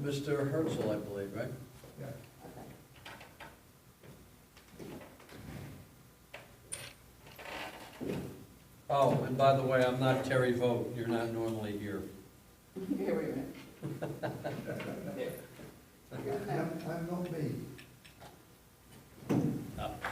Mr. Herzl, I believe, right? Yeah. Oh, and by the way, I'm not Terry Vogt, you're not normally here. Here, wait a minute. I'm not me.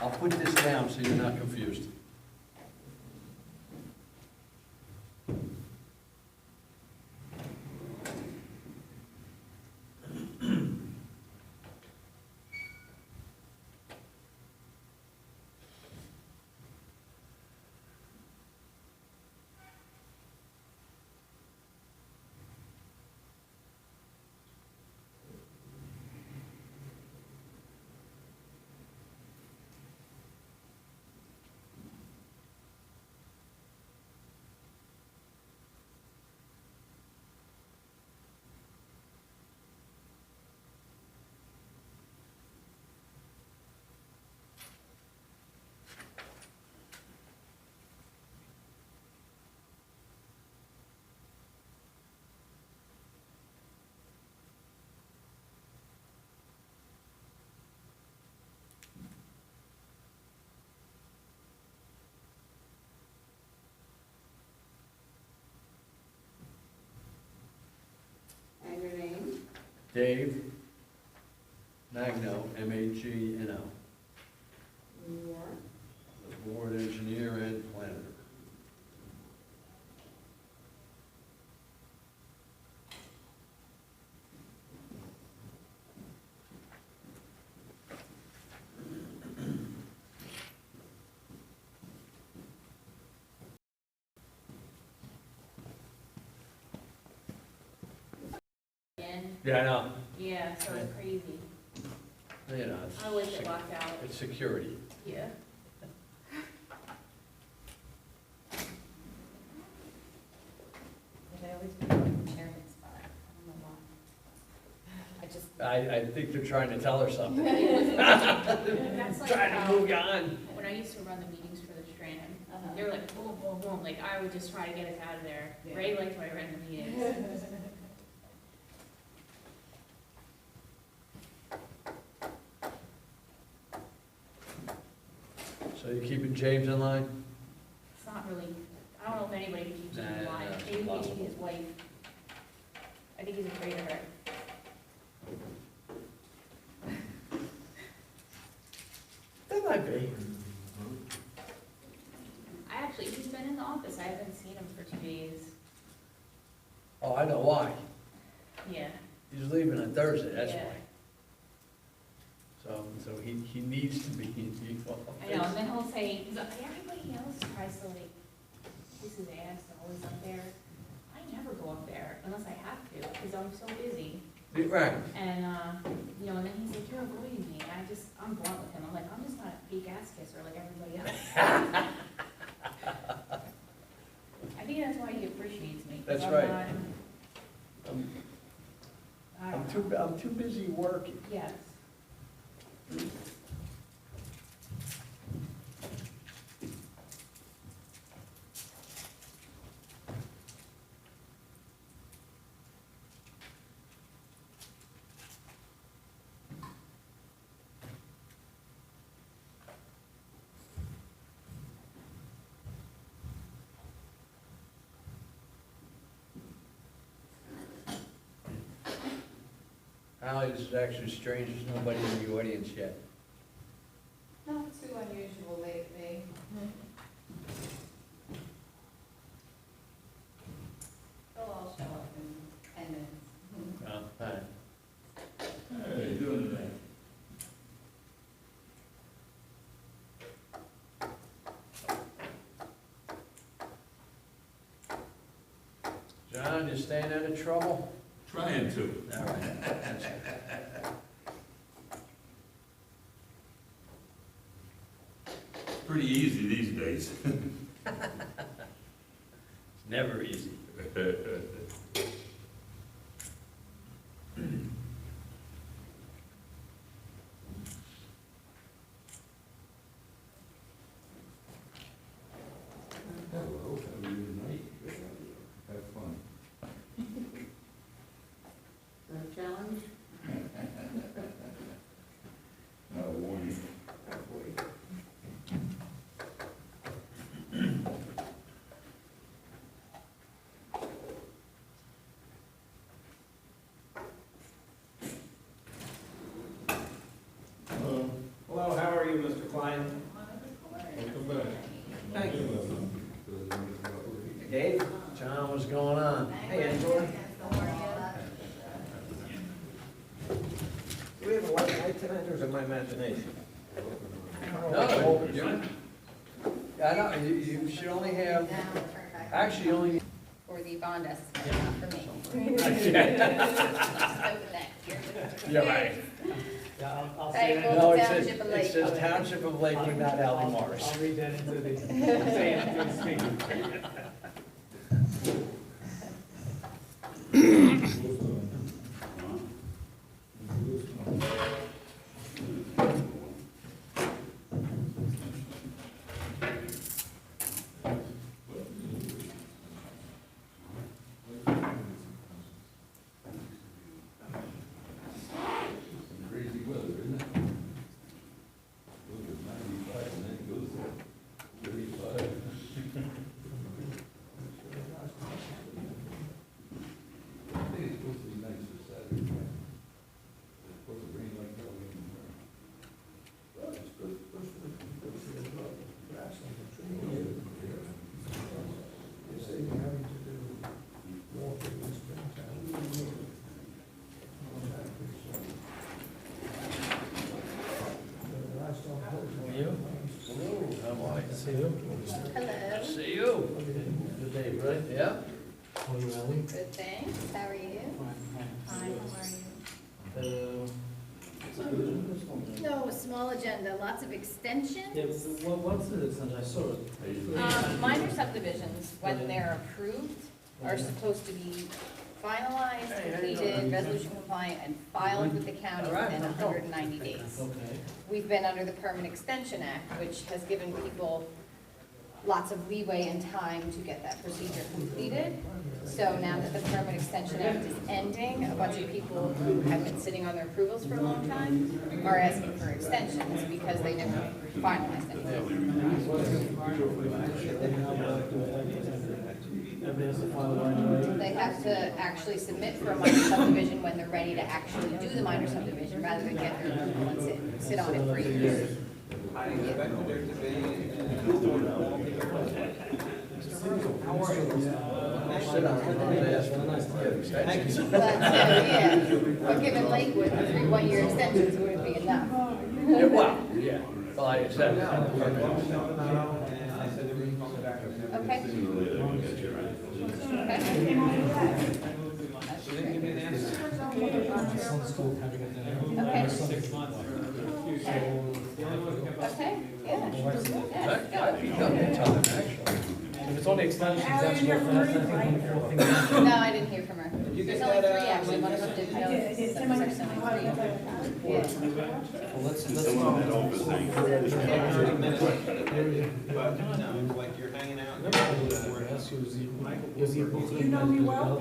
I'll put this down so you're not confused. And your name? Dave Magno, M-A-G-N-O, You are? the board engineer and planner. Yeah, I know. Yeah, so it's crazy. You know, I always get locked out. it's security. Yeah. But I always put in the chairman spot, I don't know why. I just, I think they're trying to tell her something. That's like Trying to how, move you on. when I used to run the meetings for the Strand, uh-huh. they were like, boom, boom, boom, like I would just try to get us out of there. Yeah. Ray liked when I ran the meetings. So you keeping James in line? It's not really, I don't know if anybody can keep him in Nah, line, it's maybe impossible. his wife. I think he's afraid of her. That might be. He's been in the office, I haven't seen him for 2 days. Oh, I know why. Yeah. He's leaving on Thursday, that's Yeah. why. So he needs to be involved. I know, and then he'll say, he's like, everybody else tries to like, kiss his ass, they're always up there. I never go up there unless I have to, because I'm so busy. Right. And, and then he's like, you're avoiding me. And I'm blunt with him. I'm like, I'm just not a fake ass kisser like everybody else. I think that's why he appreciates me. 'cause That's I'm right. not- I don't know. I'm too busy working. Yes. Ally, this is actually strange, there's nobody in the audience yet. Not too unusual lately. They'll all show up in 10 minutes. Oh, hi. How are you doing today? John, you staying out of trouble? Trying to. All right. That's it. Pretty easy these days. It's never easy. Hello, how are you tonight? Have fun. The challenge? going on? Hey, Angela. Do we have a white light tonight, or is it my imagination? No, I know, you should only have, Now, turn back. actually, you only, For the bond estimate, not for me. yeah, Just open that here. you're right. Yeah, I'll Hey, say well- that. No, it Township says, of it Lake. says Township of Lakewood, not Ally Morris. I'll read that into the, say it into the speaker. Crazy weather, isn't it? Look at 95 and then it goes to 35. I think it's supposed to be nice for Saturday. It's supposed to rain like hell in the morning. Well, it's good for the grass on the tree. They say you're having to do more for the springtime. The grass don't hold. You? Hello, how are you? See you. Hello. See you. Good day, right? Yeah. How are you, Ellen? Good, thanks. How are you? Hi, how are you? No, a small agenda, lots of extensions. Yeah, what's the extent? I saw it. Minor subdivisions, when they're approved, are supposed to be finalized, completed, resolution compliant, and filed with the county within 190 days. Okay. We've been under the Permanent Extension Act, which has given people lots of leeway and time to get that procedure completed. So now that the Permanent Extension Act is ending, a bunch of people who have been sitting on their approvals for a long time are asking for extensions because they never finalized anything. Everybody has to file right away. They have to actually submit for a minor subdivision when they're ready to actually do the minor subdivision, rather than get their approval and sit on it for years. Sit down, I'm gonna ask for the extension. But, yeah, we're giving Lakewood 3 one-year extensions wouldn't be enough. Yeah, well, yeah, well, I said now. Okay. Okay. 6 months. Okay, yeah. That'd be done in time, actually. If it's only extensions, that's real fast. I think the 4 things. No, I didn't hear from her. There's only 3 actually, one of them didn't know. There's only 3. Yeah. Well, let's. Like you're hanging out. You know me well?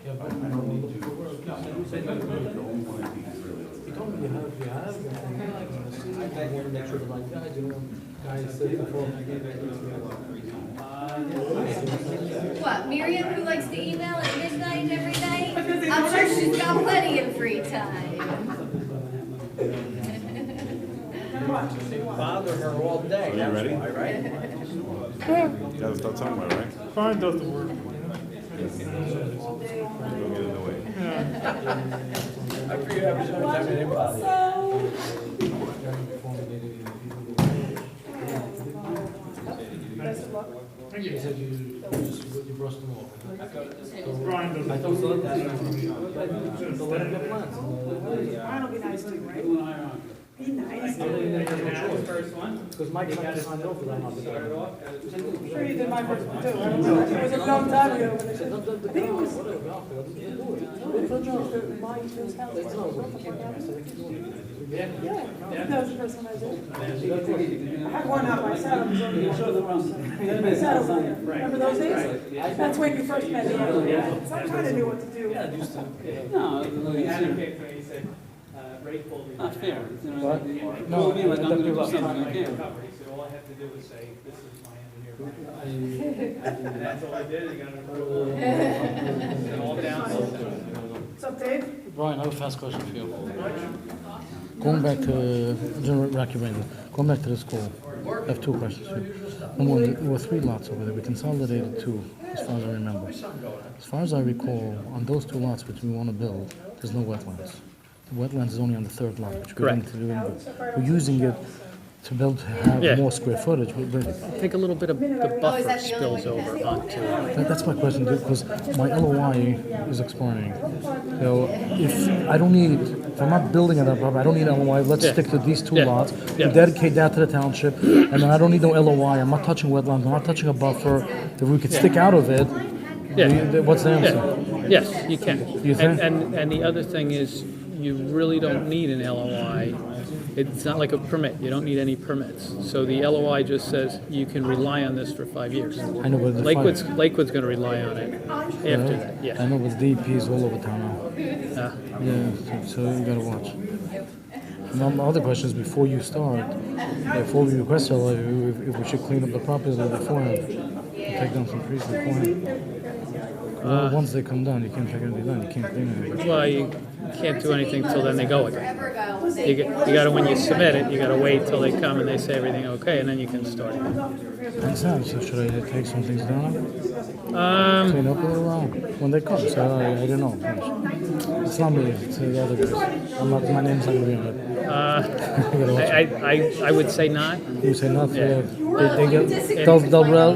Yeah, but I don't need to. You told me you have, I want to make sure the right guys, you know, guys sit before. What, Miriam, who likes to email at midnight every night? I'm sure she's got plenty of free time. Bother her all day, you that's ready? why, right? You gotta start talking about it, right? Fine, doesn't work. Don't get in the way. I forget every single time anybody. You said you brushed them off. I thought so. So let him get plans. Brian will be nice to you, right? Be nice. First one. Because Mike signed off for that. I'm sure you did my first one too. I don't know. It was a long time ago. But I think it was. Yeah, that was the first one I did. I had one out by Saddam. I sat over there. Remember those days? That's when you first met me. So I kind of knew what to do. Yeah, used to. No, You advocate for, he said, Ray pulled me. not fair. What? No, me like I'm gonna do something, I He can't. said, all I have to do is say, this is my engineer. And that's all I did, I got an approval. And all down. What's up, Dave? Brian, I have a fast question for you. Going back to, going back to the school, I have two questions. Number one, there were 3 lots over there. We consolidated 2, as far as I remember. As far as I recall, on those 2 lots which we want to build, there's no wetlands. The wetlands is only on the 3rd lot, which we're going to do. We're using it to build, to Yeah. have more square footage. I think a little bit of the buffer spills over onto. That's my question, because my LOI is expiring. You know, if I don't need, if I'm not building it up, I don't need LOI, let's Yeah. stick to these 2 Yeah. lots. Yeah. We dedicate that to the township, and then I don't need no LOI, I'm not touching wetlands, I'm not touching a buffer. If we could stick out of it, Yeah. what's the answer? Yeah. Yes, you can. You think? And the other thing is, you really don't need an LOI. It's not like a permit, you don't need any permits. So the LOI just says you can rely on this for 5 years. I know, but the Lakewood's gonna rely on it after that, I yeah. know, but DEP is all over town now. Yeah, so you gotta watch. And my other question is, before you start, before we request LOI, if we should clean up the property a little beforehand, take down some trees beforehand. Well, once they come down, you can't take anything down, you can't clean anything. Well, you can't do anything till then they go again. You gotta, when you submit it, you gotta wait till they come and they say everything okay, and then you can start. So should I take some things down? Um, Clean up a little while when they come, so I don't know. It's not me, it's the other guys. I'm not, my name's not gonna be on it. I would say not. You say not, they'll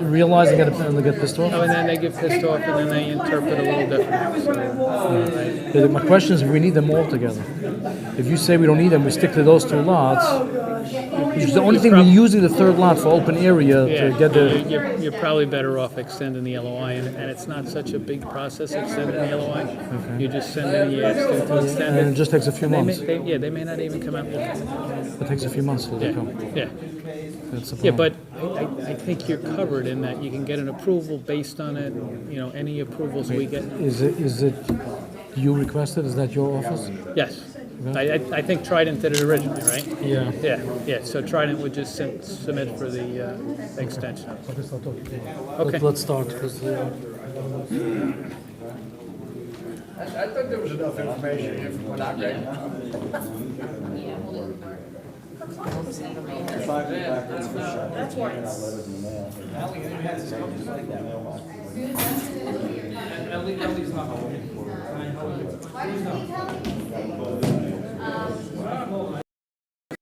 realize and get pissed off. Oh, and then they get pissed off and then they interpret a little different. So, But my question is, if we need them all together. If you say we don't need them, we stick to those 2 lots. It's the only thing we're using the 3rd lot for open area to get the. You're probably better off extending the LOI, and it's not such a big process extending the LOI. You just send in, you ask them to extend And it it. just takes a few They may, months. they may not even come out and look at it. It takes a few months till they come. Yeah, That's the yeah, problem. but I think you're covered in that you can get an approval based on it, any approvals we get. Is it you requested? Is that your office? Yes. I think Trident did it originally, right? Yeah. Yeah, so Trident would just submit for the extension. Okay. Let's start. 'Cause, I thought there was enough information here from what I read. Ellie's not home. Why didn't he tell